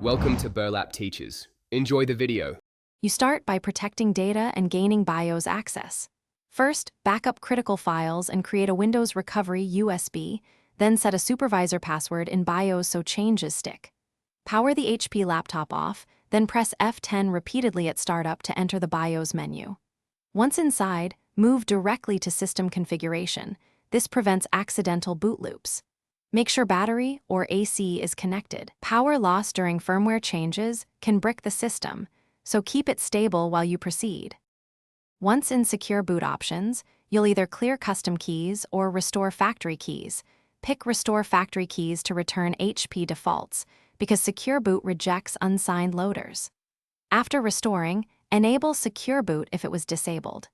Welcome to Burlap Teachers. Enjoy the video. You start by protecting data and gaining BIOS access. First, back up critical files and create a Windows Recovery USB, then set a supervisor password in BIOS so changes stick. Power the HP laptop off, then press F10 repeatedly at startup to enter the BIOS menu. Once inside, move directly to System Configuration. This prevents accidental boot loops. Make sure battery or AC is connected. Power loss during firmware changes can brick the system, so keep it stable while you proceed. Once in Secure Boot options, you'll either clear custom keys or restore factory keys. Pick Restore Factory Keys to return HP defaults, because Secure Boot rejects unsigned loaders. After restoring, enable Secure Boot if it was disabled.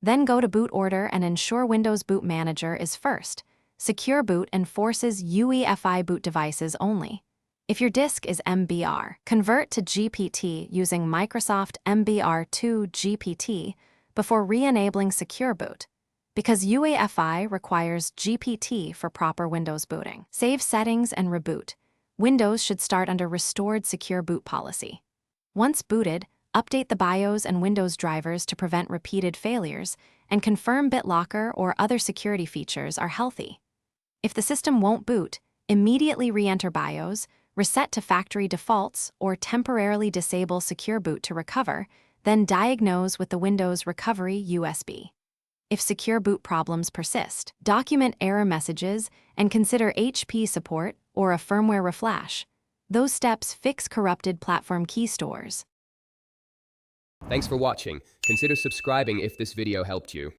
Then go to Boot Order and ensure Windows Boot Manager is first. Secure Boot enforces UEFI boot devices only. If your disk is MBR, convert to GPT using Microsoft MBR2 GPT before re-enabling Secure Boot, because UEFI requires GPT for proper Windows booting. Save settings and reboot. Windows should start under Restored Secure Boot policy. Once booted, update the BIOS and Windows drivers to prevent repeated failures and confirm BitLocker or other security features are healthy. If the system won't boot, immediately re-enter BIOS, reset to factory defaults, or temporarily disable Secure Boot to recover, then diagnose with the Windows Recovery USB. If Secure Boot problems persist, document error messages and consider HP support or a firmware reflash. Those steps fix corrupted platform key stores. Thanks for watching. Consider subscribing if this video helped you.